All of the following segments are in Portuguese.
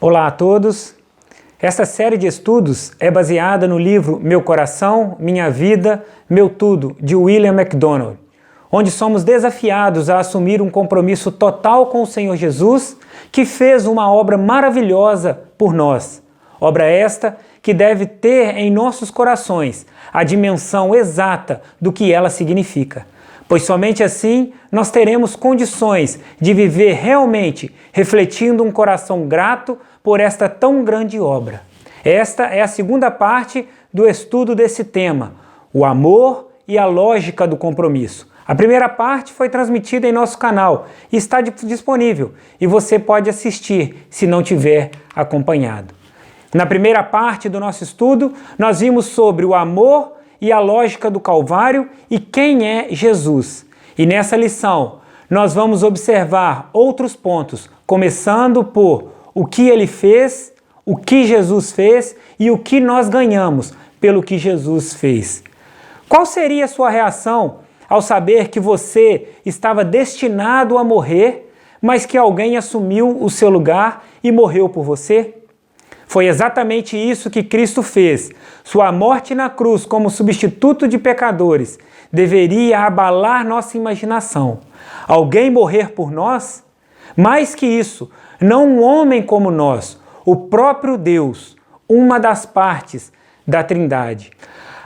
Olá a todos! Esta série de estudos é baseada no livro Meu Coração, Minha Vida, Meu Tudo, de William MacDonald, onde somos desafiados a assumir um compromisso total com o Senhor Jesus, que fez uma obra maravilhosa por nós. Obra esta que deve ter em nossos corações a dimensão exata do que ela significa, pois somente assim nós teremos condições de viver realmente refletindo um coração grato por esta tão grande obra. Esta é a segunda parte do estudo desse tema, o amor e a lógica do compromisso. A primeira parte foi transmitida em nosso canal e está disponível, e você pode assistir se não tiver acompanhado. Na primeira parte do nosso estudo, nós vimos sobre o amor e a lógica do Calvário e quem é Jesus. E nessa lição, nós vamos observar outros pontos, começando por o que ele fez, o que Jesus fez e o que nós ganhamos pelo que Jesus fez. Qual seria a sua reação ao saber que você estava destinado a morrer, mas que alguém assumiu o seu lugar e morreu por você? Foi exatamente isso que Cristo fez. Sua morte na cruz como substituto de pecadores deveria abalar nossa imaginação. Alguém morrer por nós? Mais que isso, não um homem como nós, o próprio Deus, uma das partes da Trindade.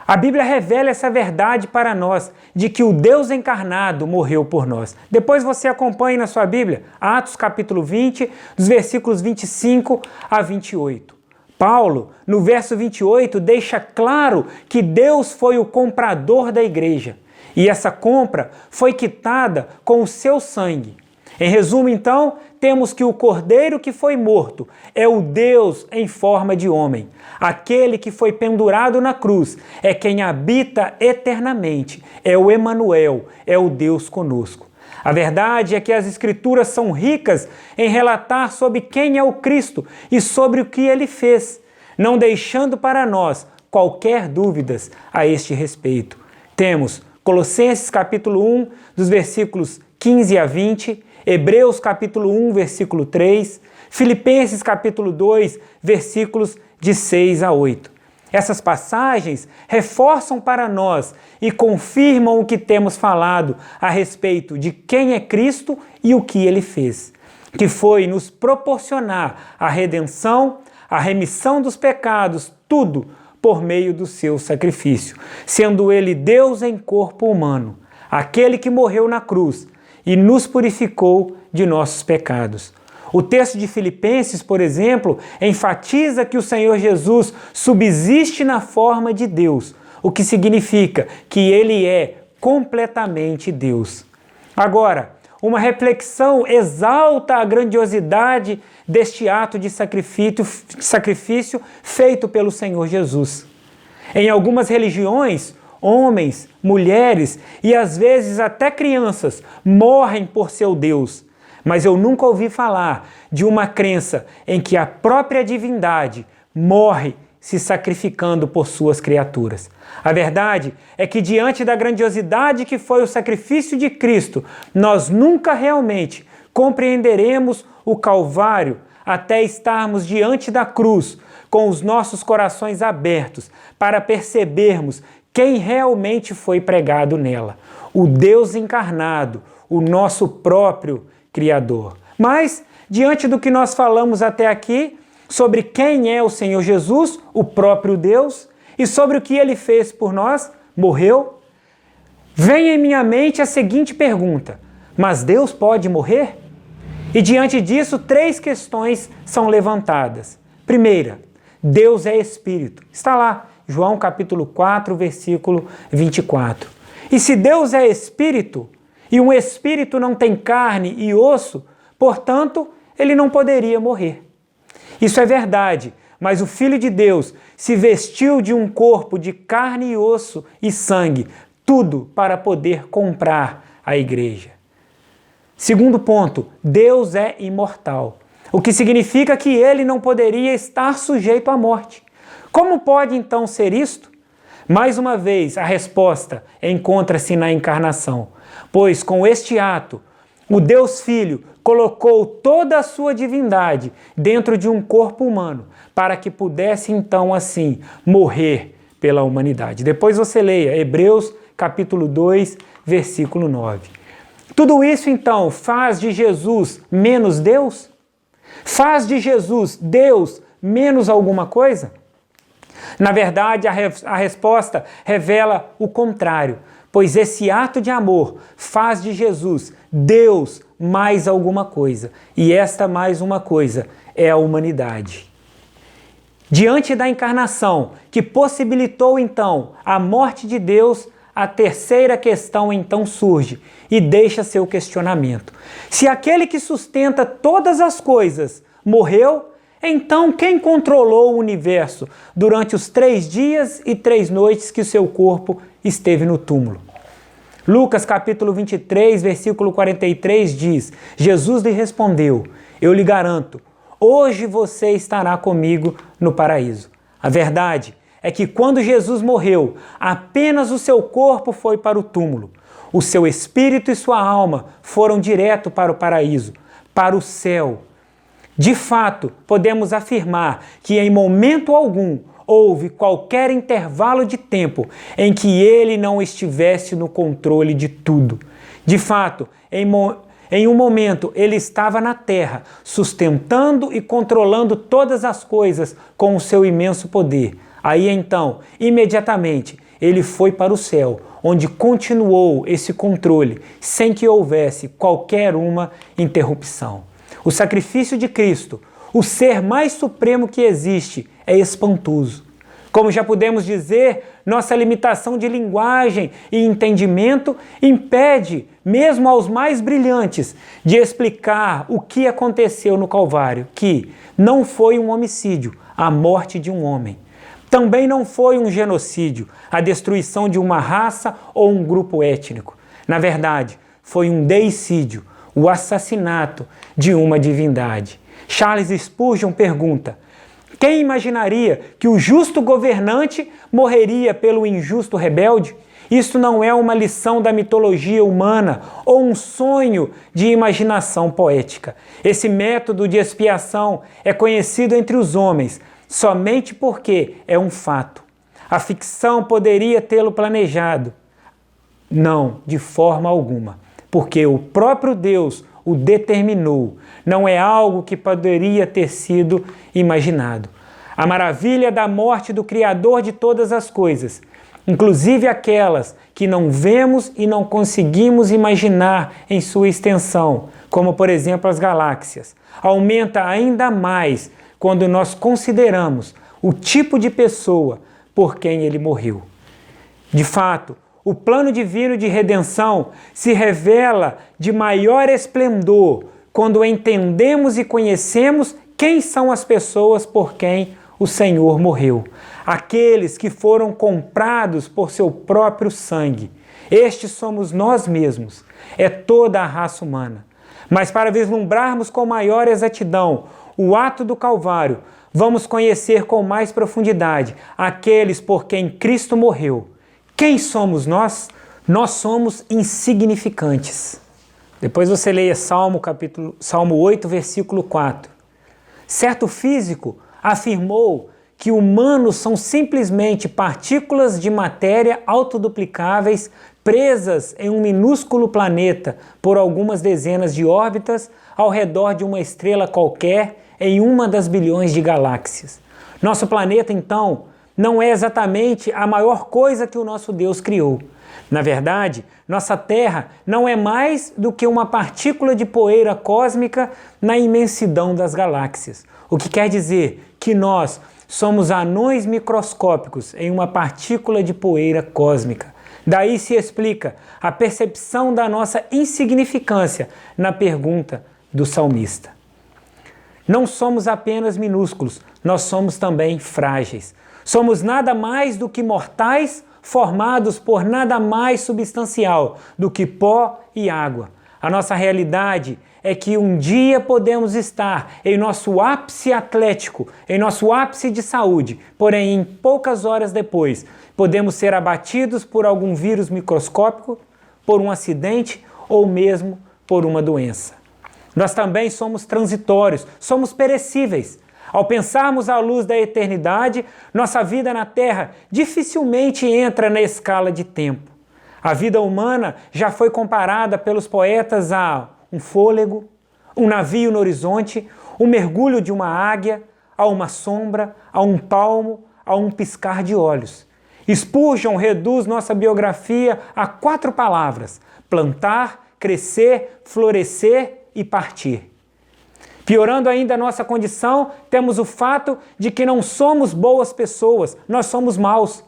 A Bíblia revela essa verdade para nós, de que o Deus encarnado morreu por nós. Depois você acompanhe na sua Bíblia, Atos capítulo 20, dos versículos 25 a 28. Paulo, no verso 28, deixa claro que Deus foi o comprador da igreja, e essa compra foi quitada com o seu sangue. Em resumo, então, temos que o Cordeiro que foi morto é o Deus em forma de homem. Aquele que foi pendurado na cruz é quem habita eternamente, é o Emanuel, é o Deus conosco. A verdade é que as Escrituras são ricas em relatar sobre quem é o Cristo e sobre o que ele fez, não deixando para nós qualquer dúvidas a este respeito. Temos Colossenses capítulo 1, dos versículos 15 a 20, Hebreus capítulo 1, versículo 3, Filipenses capítulo 2, versículos de 6 a 8. Essas passagens reforçam para nós e confirmam o que temos falado a respeito de quem é Cristo e o que ele fez, que foi nos proporcionar a redenção, a remissão dos pecados, tudo por meio do seu sacrifício, sendo ele Deus em corpo humano, aquele que morreu na cruz e nos purificou de nossos pecados. O texto de Filipenses, por exemplo, enfatiza que o Senhor Jesus subsiste na forma de Deus, o que significa que ele é completamente Deus. Agora, uma reflexão exalta a grandiosidade deste ato de sacrifício feito pelo Senhor Jesus. Em algumas religiões, homens, mulheres e às vezes até crianças morrem por seu Deus, mas eu nunca ouvi falar de uma crença em que a própria divindade morre se sacrificando por suas criaturas. A verdade é que diante da grandiosidade que foi o sacrifício de Cristo, nós nunca realmente compreenderemos o Calvário até estarmos diante da cruz, com os nossos corações abertos para percebermos quem realmente foi pregado nela, o Deus encarnado, o nosso próprio Criador. Mas, diante do que nós falamos até aqui, sobre quem é o Senhor Jesus, o próprio Deus, e sobre o que ele fez por nós, morreu, vem em minha mente a seguinte pergunta: mas Deus pode morrer? E diante disso, três questões são levantadas. Primeira, Deus é Espírito. Está lá, João capítulo 4, versículo 24. E se Deus é Espírito, e um Espírito não tem carne e osso, portanto, ele não poderia morrer. Isso é verdade, mas o Filho de Deus se vestiu de um corpo de carne e osso e sangue, tudo para poder comprar a igreja. Segundo ponto, Deus é imortal, o que significa que ele não poderia estar sujeito à morte. Como pode então ser isto? Mais uma vez, a resposta encontra-se na encarnação, pois com este ato, O Deus Filho colocou toda a sua divindade dentro de um corpo humano para que pudesse então assim morrer pela humanidade. Depois você leia Hebreus capítulo 2, versículo 9. Tudo isso então faz de Jesus menos Deus? Faz de Jesus Deus menos alguma coisa? Na verdade, a resposta revela o contrário, pois esse ato de amor faz de Jesus Deus mais alguma coisa, e esta mais uma coisa é a humanidade. Diante da encarnação, que possibilitou então a morte de Deus, a terceira questão então surge e deixa seu questionamento. Se aquele que sustenta todas as coisas morreu, então quem controlou o universo durante os 3 dias e 3 noites que seu corpo esteve no túmulo? Lucas capítulo 23, versículo 43 diz: Jesus lhe respondeu: eu lhe garanto, hoje você estará comigo no paraíso. A verdade é que quando Jesus morreu, apenas o seu corpo foi para o túmulo. O seu espírito e sua alma foram direto para o paraíso, para o céu. De fato, podemos afirmar que em momento algum houve qualquer intervalo de tempo em que ele não estivesse no controle de tudo. De fato, em um momento ele estava na terra, sustentando e controlando todas as coisas com o seu imenso poder. Aí então, imediatamente, ele foi para o céu, onde continuou esse controle, sem que houvesse qualquer uma interrupção. O sacrifício de Cristo, o ser mais supremo que existe, é espantoso. Como já pudemos dizer, nossa limitação de linguagem e entendimento impede, mesmo aos mais brilhantes, de explicar o que aconteceu no Calvário, que não foi um homicídio, a morte de um homem. Também não foi um genocídio, a destruição de uma raça ou um grupo étnico. Na verdade, foi um deicídio, o assassinato de uma divindade. Charles Spurgeon pergunta: quem imaginaria que o justo governante morreria pelo injusto rebelde? Isso não é uma lição da mitologia humana ou um sonho de imaginação poética. Esse método de expiação é conhecido entre os homens somente porque é um fato. A ficção poderia tê-lo planejado? Não, de forma alguma, porque o próprio Deus o determinou. Não é algo que poderia ter sido imaginado. A maravilha da morte do Criador de todas as coisas, inclusive aquelas que não vemos e não conseguimos imaginar em sua extensão, como por exemplo as galáxias, aumenta ainda mais quando nós consideramos o tipo de pessoa por quem ele morreu. De fato, o plano divino de redenção se revela de maior esplendor quando entendemos e conhecemos quem são as pessoas por quem o Senhor morreu. Aqueles que foram comprados por seu próprio sangue. Estes somos nós mesmos, é toda a raça humana. Mas para vislumbrarmos com maior exatidão o ato do Calvário, vamos conhecer com mais profundidade aqueles por quem Cristo morreu. Quem somos nós? Nós somos insignificantes. Depois você leia Salmo 8, versículo 4. Certo físico afirmou que humanos são simplesmente partículas de matéria autoduplicáveis presas em um minúsculo planeta por algumas dezenas de órbitas ao redor de uma estrela qualquer em uma das bilhões de galáxias. Nosso planeta, então, não é exatamente a maior coisa que o nosso Deus criou. Na verdade, nossa Terra não é mais do que uma partícula de poeira cósmica na imensidão das galáxias. O que quer dizer que nós somos anões microscópicos em uma partícula de poeira cósmica. Daí se explica a percepção da nossa insignificância na pergunta do salmista. Não somos apenas minúsculos, nós somos também frágeis. Somos nada mais do que mortais, formados por nada mais substancial do que pó e água. A nossa realidade é que um dia podemos estar em nosso ápice atlético, em nosso ápice de saúde, porém em poucas horas depois podemos ser abatidos por algum vírus microscópico, por um acidente ou mesmo por uma doença. Nós também somos transitórios, somos perecíveis. Ao pensarmos à luz da eternidade, nossa vida na Terra dificilmente entra na escala de tempo. A vida humana já foi comparada pelos poetas a um fôlego, um navio no horizonte, um mergulho de uma águia, a uma sombra, a um palmo, a um piscar de olhos. Spurgeon reduz nossa biografia a 4 palavras: plantar, crescer, florescer e partir. Piorando ainda a nossa condição, temos o fato de que não somos boas pessoas, nós somos maus.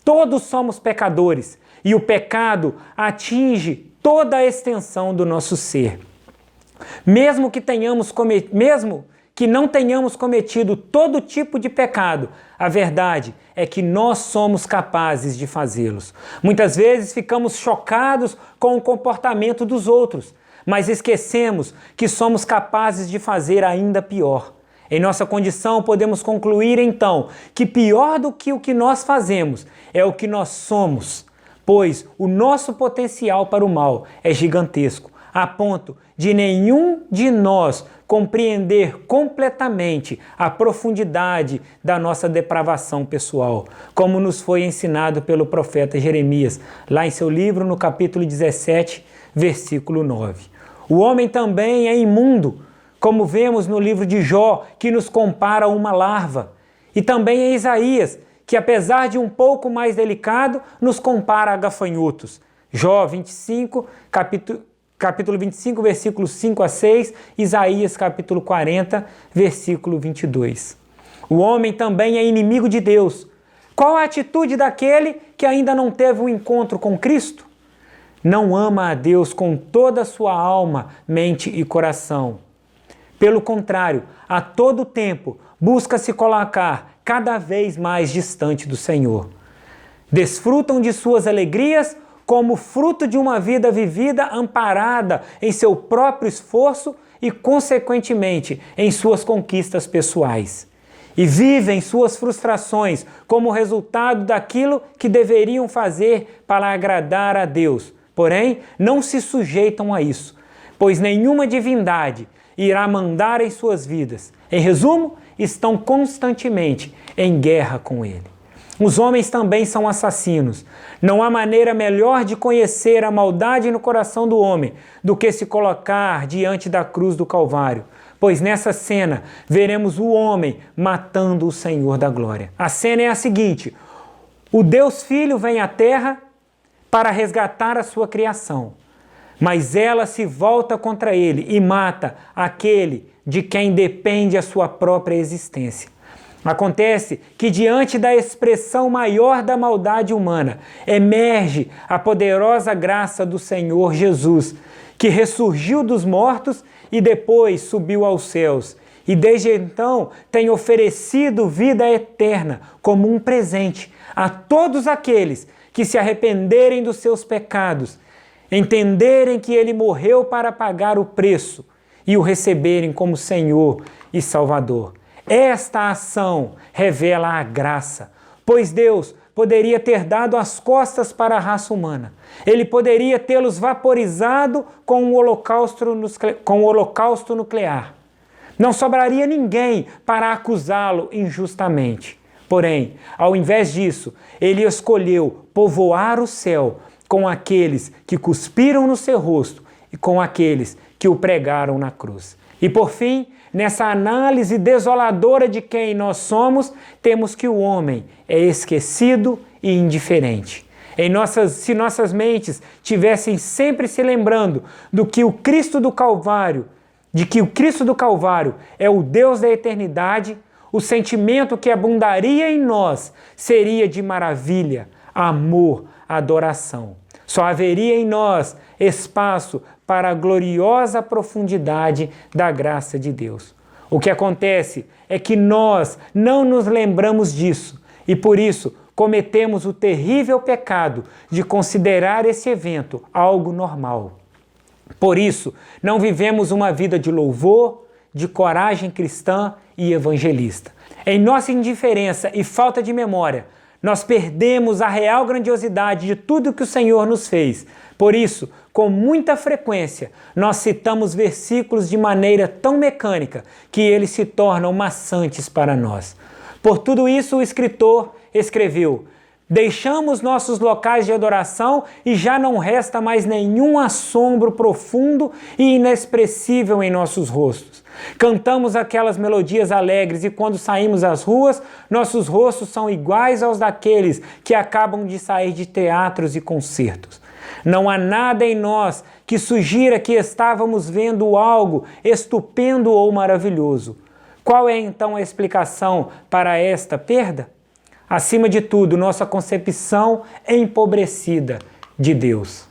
Todos somos pecadores e o pecado atinge toda a extensão do nosso ser. Mesmo que não tenhamos cometido todo tipo de pecado, a verdade é que nós somos capazes de fazê-los. Muitas vezes ficamos chocados com o comportamento dos outros, mas esquecemos que somos capazes de fazer ainda pior. Em nossa condição, podemos concluir então que pior do que o que nós fazemos é o que nós somos, pois o nosso potencial para o mal é gigantesco, a ponto de nenhum de nós compreender completamente a profundidade da nossa depravação pessoal, como nos foi ensinado pelo profeta Jeremias, lá em seu livro, no capítulo 17, versículo 9. O homem também é imundo, como vemos no livro de Jó, que nos compara a uma larva. E também em Isaías, que apesar de um pouco mais delicado, nos compara a gafanhotos. Jó 25, capítulo 25, versículos 5 a 6, Isaías capítulo 40, versículo 22. O homem também é inimigo de Deus. Qual a atitude daquele que ainda não teve um encontro com Cristo? Não ama a Deus com toda a sua alma, mente e coração. Pelo contrário, a todo tempo busca se colocar cada vez mais distante do Senhor. Desfrutam de suas alegrias como fruto de uma vida vivida amparada em seu próprio esforço e, consequentemente, em suas conquistas pessoais. E vivem suas frustrações como resultado daquilo que deveriam fazer para agradar a Deus. Porém, não se sujeitam a isso, pois nenhuma divindade irá mandar em suas vidas. Em resumo, estão constantemente em guerra com Ele. Os homens também são assassinos. Não há maneira melhor de conhecer a maldade no coração do homem do que se colocar diante da cruz do Calvário, pois nessa cena veremos o homem matando o Senhor da glória. A cena é a seguinte: o Deus Filho vem à terra para resgatar a sua criação, mas ela se volta contra ele e mata aquele de quem depende a sua própria existência. Acontece que diante da expressão maior da maldade humana, emerge a poderosa graça do Senhor Jesus, que ressurgiu dos mortos e depois subiu aos céus, e desde então tem oferecido vida eterna como um presente a todos aqueles que se arrependerem dos seus pecados, entenderem que Ele morreu para pagar o preço e o receberem como Senhor e Salvador. Esta ação revela a graça, pois Deus poderia ter dado as costas para a raça humana. Ele poderia tê-los vaporizado com o holocausto nuclear. Não sobraria ninguém para acusá-lo injustamente. Porém, ao invés disso, ele escolheu povoar o céu com aqueles que cuspiram no seu rosto e com aqueles que o pregaram na cruz. E por fim, nessa análise desoladora de quem nós somos, temos que o homem é esquecido e indiferente. Se nossas mentes tivessem sempre se lembrando de que o Cristo do Calvário é o Deus da eternidade, o sentimento que abundaria em nós seria de maravilha, amor, adoração. Só haveria em nós espaço para a gloriosa profundidade da graça de Deus. O que acontece é que nós não nos lembramos disso e por isso cometemos o terrível pecado de considerar esse evento algo normal. Por isso, não vivemos uma vida de louvor, de coragem cristã e evangelista. Em nossa indiferença e falta de memória, nós perdemos a real grandiosidade de tudo que o Senhor nos fez. Por isso, com muita frequência, nós citamos versículos de maneira tão mecânica que eles se tornam maçantes para nós. Por tudo isso, o escritor escreveu: deixamos nossos locais de adoração e já não resta mais nenhum assombro profundo e inexpressível em nossos rostos. Cantamos aquelas melodias alegres e quando saímos às ruas, nossos rostos são iguais aos daqueles que acabam de sair de teatros e concertos. Não há nada em nós que sugira que estávamos vendo algo estupendo ou maravilhoso. Qual é então a explicação para esta perda? Acima de tudo, nossa concepção empobrecida de Deus.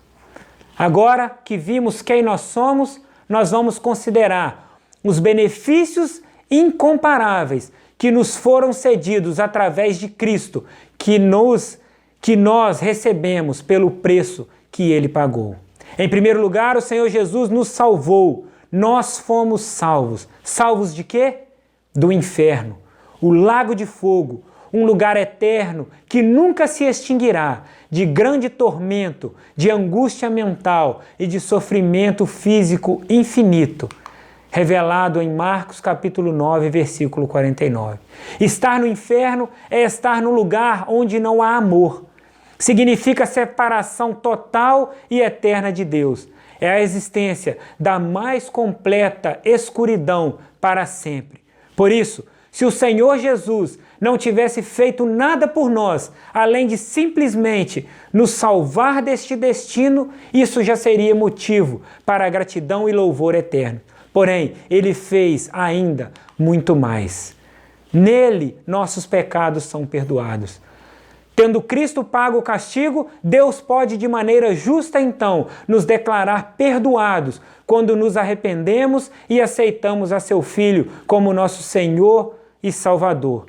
Agora que vimos quem nós somos, nós vamos considerar os benefícios incomparáveis que nos foram cedidos através de Cristo, que nós recebemos pelo preço que Ele pagou. Em primeiro lugar, o Senhor Jesus nos salvou. Nós fomos salvos. Salvos de quê? Do inferno, o lago de fogo, um lugar eterno que nunca se extinguirá, de grande tormento, de angústia mental e de sofrimento físico infinito, revelado em Marcos capítulo 9, versículo 49. Estar no inferno é estar num lugar onde não há amor. Significa separação total e eterna de Deus. É a existência da mais completa escuridão para sempre. Por isso, se o Senhor Jesus não tivesse feito nada por nós, além de simplesmente nos salvar deste destino, isso já seria motivo para gratidão e louvor eterno. Porém, Ele fez ainda muito mais. Nele, nossos pecados são perdoados. Tendo Cristo pago o castigo, Deus pode de maneira justa então nos declarar perdoados quando nos arrependemos e aceitamos a seu Filho como nosso Senhor e Salvador.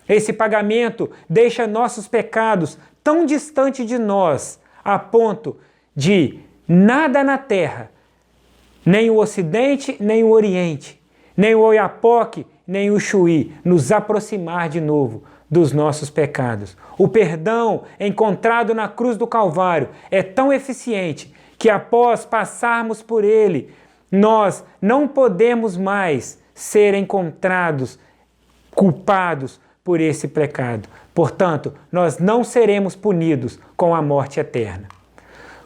Esse pagamento deixa nossos pecados tão distante de nós, a ponto de nada na terra, nem o Ocidente, nem o Oriente, nem o Oiapoque, nem o Chuí, nos aproximar de novo dos nossos pecados. O perdão encontrado na cruz do Calvário é tão eficiente que após passarmos por ele, nós não podemos mais ser encontrados culpados por esse pecado. Portanto, nós não seremos punidos com a morte eterna.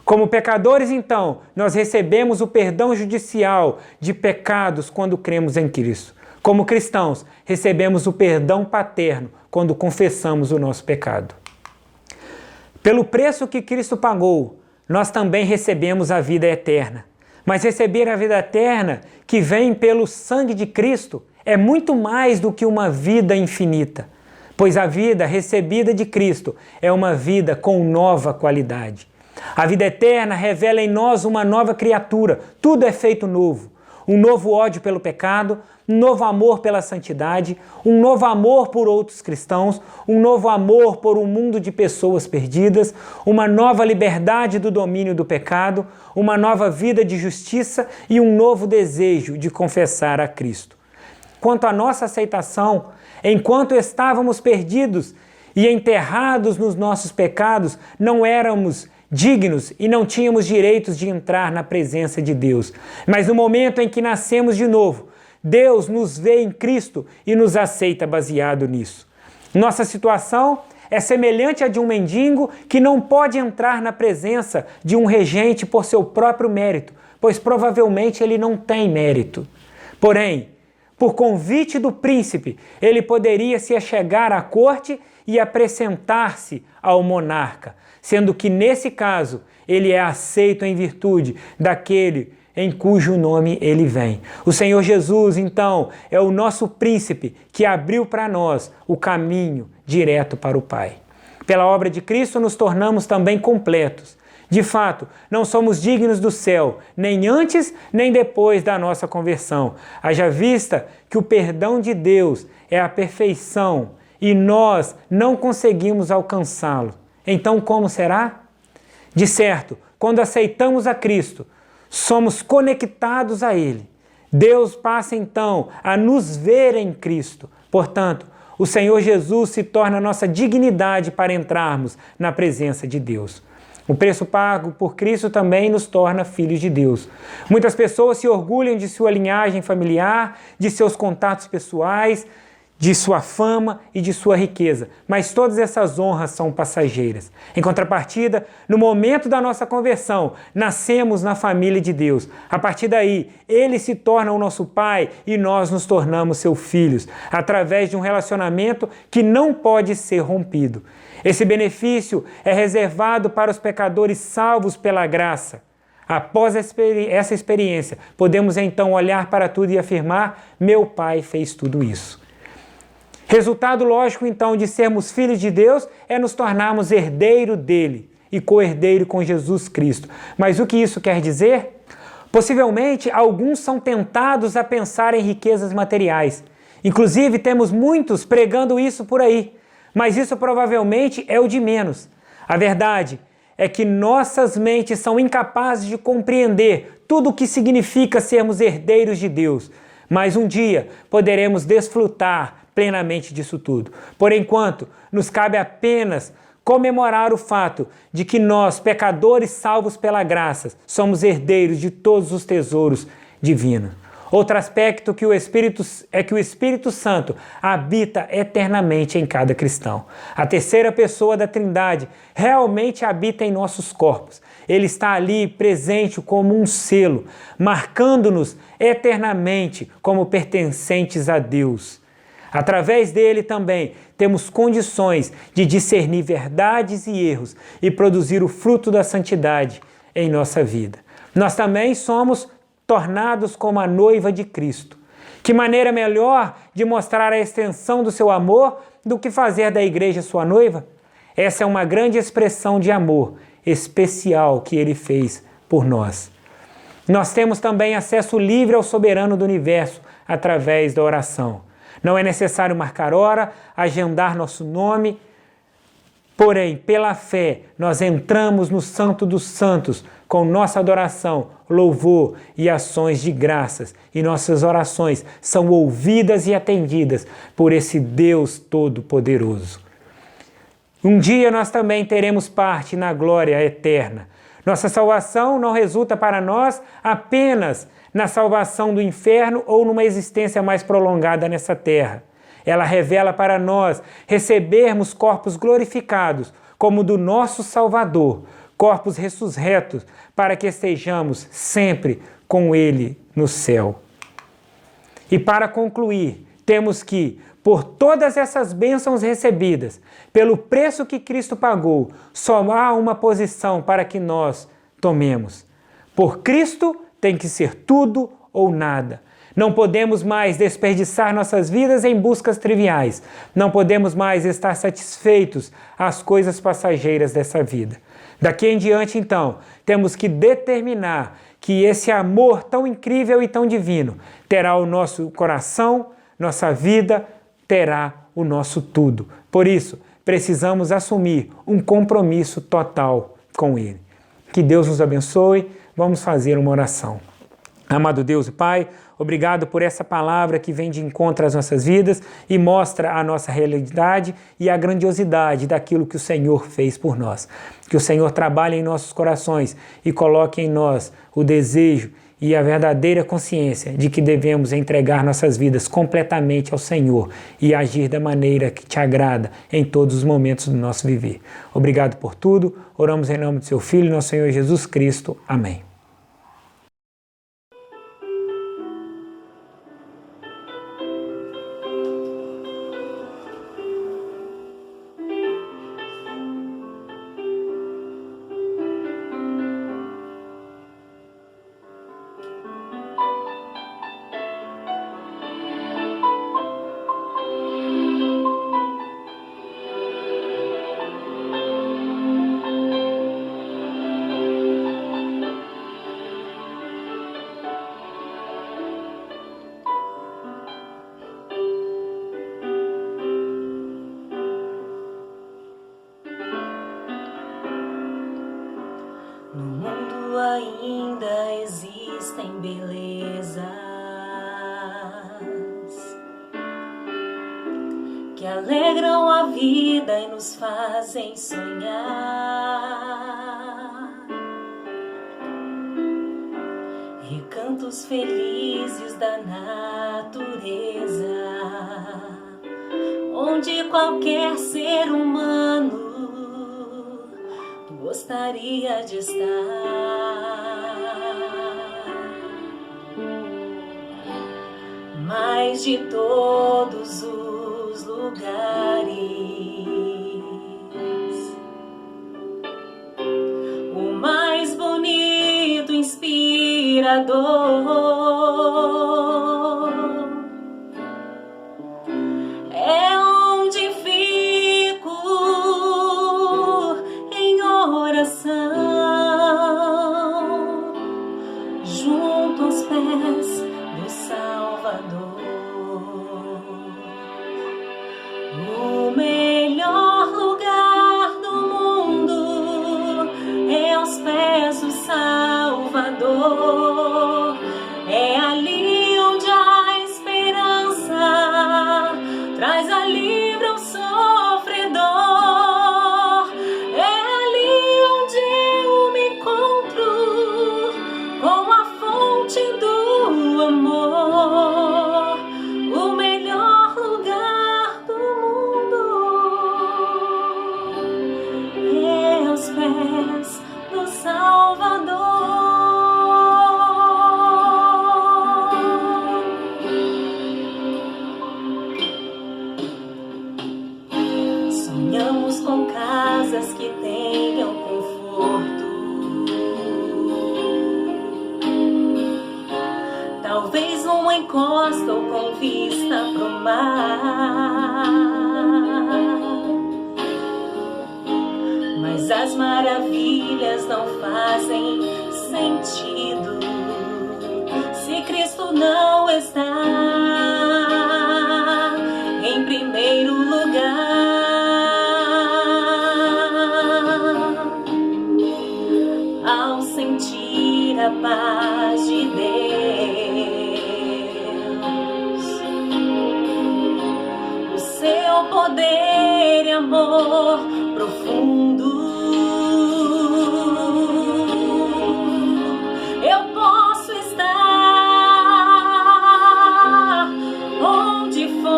Como pecadores, então, nós recebemos o perdão judicial de pecados quando cremos em Cristo. Como cristãos, recebemos o perdão paterno quando confessamos o nosso pecado. Pelo preço que Cristo pagou, nós também recebemos a vida eterna. Mas receber a vida eterna que vem pelo sangue de Cristo é muito mais do que uma vida infinita, pois a vida recebida de Cristo é uma vida com nova qualidade. A vida eterna revela em nós uma nova criatura, tudo é feito novo. Um novo ódio pelo pecado, um novo amor pela santidade, um novo amor por outros cristãos, um novo amor por um mundo de pessoas perdidas, uma nova liberdade do domínio do pecado, uma nova vida de justiça e um novo desejo de confessar a Cristo. Quanto à nossa aceitação, enquanto estávamos perdidos e enterrados nos nossos pecados, não éramos dignos e não tínhamos direitos de entrar na presença de Deus. Mas no momento em que nascemos de novo, Deus nos vê em Cristo e nos aceita baseado nisso. Nossa situação é semelhante à de um mendigo que não pode entrar na presença de um regente por seu próprio mérito, pois provavelmente ele não tem mérito. Porém, por convite do príncipe, ele poderia se achegar à corte e apresentar-se ao monarca, sendo que nesse caso ele é aceito em virtude daquele em cujo nome ele vem. O Senhor Jesus, então, é o nosso príncipe que abriu para nós o caminho direto para o Pai. Pela obra de Cristo nos tornamos também completos. De fato, não somos dignos do céu, nem antes nem depois da nossa conversão. Haja vista que o perdão de Deus é a perfeição e nós não conseguimos alcançá-lo. Então, como será? De certo, quando aceitamos a Cristo, somos conectados a Ele. Deus passa então a nos ver em Cristo. Portanto, o Senhor Jesus se torna a nossa dignidade para entrarmos na presença de Deus. O preço pago por Cristo também nos torna filhos de Deus. Muitas pessoas se orgulham de sua linhagem familiar, de seus contatos pessoais, de sua fama e de sua riqueza, mas todas essas honras são passageiras. Em contrapartida, no momento da nossa conversão, nascemos na família de Deus. A partir daí, Ele se torna o nosso Pai e nós nos tornamos seus filhos, através de um relacionamento que não pode ser rompido. Esse benefício é reservado para os pecadores salvos pela graça. Após essa experiência, podemos então olhar para tudo e afirmar: meu Pai fez tudo isso. Resultado lógico, então, de sermos filhos de Deus é nos tornarmos herdeiro dele e co-herdeiro com Jesus Cristo. Mas o que isso quer dizer? Possivelmente, alguns são tentados a pensar em riquezas materiais. Inclusive, temos muitos pregando isso por aí. Mas isso provavelmente é o de menos. A verdade é que nossas mentes são incapazes de compreender tudo o que significa sermos herdeiros de Deus. Mas um dia poderemos desfrutar plenamente disso tudo. Por enquanto, nos cabe apenas comemorar o fato de que nós, pecadores salvos pela graça, somos herdeiros de todos os tesouros divinos. Outro aspecto que o Espírito Santo habita eternamente em cada cristão. A terceira pessoa da Trindade realmente habita em nossos corpos. Ele está ali presente como um selo, marcando-nos eternamente como pertencentes a Deus. Através dele também temos condições de discernir verdades e erros e produzir o fruto da santidade em nossa vida. Nós também somos tornados como a noiva de Cristo. Que maneira melhor de mostrar a extensão do seu amor do que fazer da igreja sua noiva? Essa é uma grande expressão de amor especial que ele fez por nós. Nós temos também acesso livre ao soberano do universo através da oração. Não é necessário marcar hora, agendar nosso nome, porém, pela fé, nós entramos no Santo dos Santos com nossa adoração, louvor e ações de graças, e nossas orações são ouvidas e atendidas por esse Deus Todo-Poderoso. Um dia nós também teremos parte na glória eterna. Nossa salvação não resulta para nós apenas na salvação do inferno ou numa existência mais prolongada nessa terra. Ela revela para nós recebermos corpos glorificados como o do nosso Salvador, corpos ressurretos, para que estejamos sempre com Ele no céu. E para concluir, temos que, por todas essas bênçãos recebidas, pelo preço que Cristo pagou, só há uma posição para que nós tomemos. Por Cristo tem que ser tudo ou nada. Não podemos mais desperdiçar nossas vidas em buscas triviais. Não podemos mais estar satisfeitos às coisas passageiras dessa vida. Daqui em diante, então, temos que determinar que esse amor tão incrível e tão divino terá o nosso coração, nossa vida, terá o nosso tudo. Por isso, precisamos assumir um compromisso total com Ele. Que Deus nos abençoe. Vamos fazer uma oração. Amado Deus e Pai, obrigado por essa palavra que vem de encontro às nossas vidas e mostra a nossa realidade e a grandiosidade daquilo que o Senhor fez por nós. Que o Senhor trabalhe em nossos corações e coloque em nós o desejo e a verdadeira consciência de que devemos entregar nossas vidas completamente ao Senhor e agir da maneira que te agrada em todos os momentos do nosso viver. Obrigado por tudo. Oramos em nome do seu Filho, nosso Senhor Jesus Cristo. Amém. No mundo ainda existem belezas que alegram a vida e nos fazem sonhar. momentos felizes da natureza, onde qualquer ser humano gostaria de estar. Mas de todos os lugares, o mais bonito, inspirador é onde fico em oração, junto aos pés do Salvador. O melhor lugar do mundo é aos pés do Salvador. É ali onde a esperança traz alívio ao sofredor. É ali onde eu me encontro com a fonte do amor. O melhor lugar do mundo é aos pés do Salvador. Sonhamos com casas que tenham conforto, talvez uma encosta ou com vista pro mar. Mas as maravilhas não fazem sentido se Cristo não está em primeiro lugar. Ao sentir a paz de Deus, o seu poder e amor profundo, eu posso estar onde for.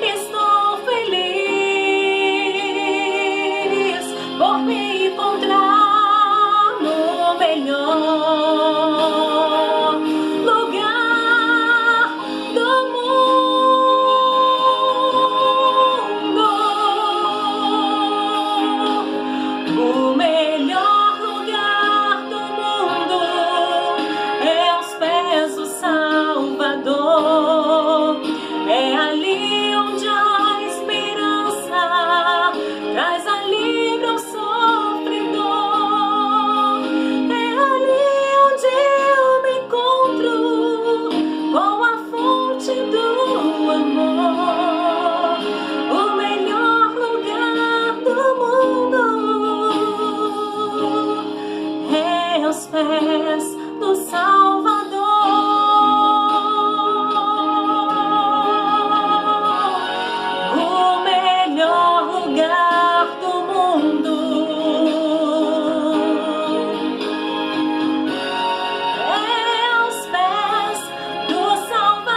Estou feliz por me encontrar no melhor lugar do mundo. O melhor lugar do mundo é aos pés do Salvador. É ali onde a esperança traz alívio ao sofredor. É ali onde eu me encontro com a fonte do amor. O melhor lugar do mundo é aos pés do Salvador. O melhor lugar do mundo é aos pés do Salvador.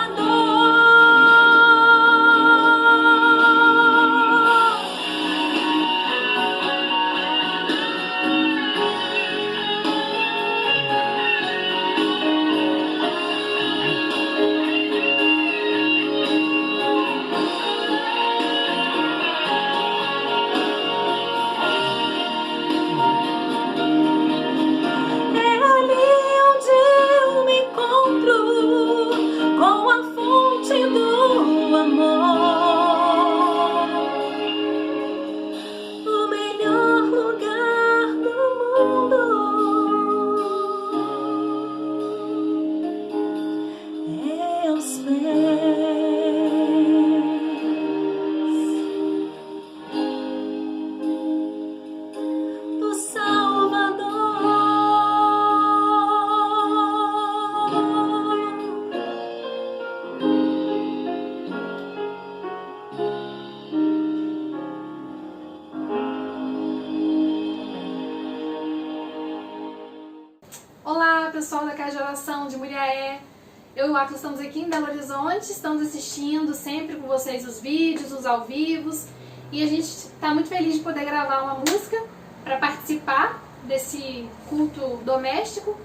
pessoal daquela geração de Muriaé. Eu e o Atlas estamos aqui em Belo Horizonte, estamos assistindo sempre com vocês os vídeos, os ao vivos. E a gente está muito feliz de poder gravar uma música para participar desse culto doméstico.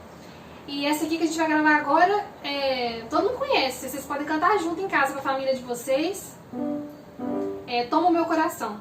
E essa aqui que a gente vai gravar agora, todo mundo conhece. Vocês podem cantar junto em casa com a família de vocês. Toma o Meu Coração.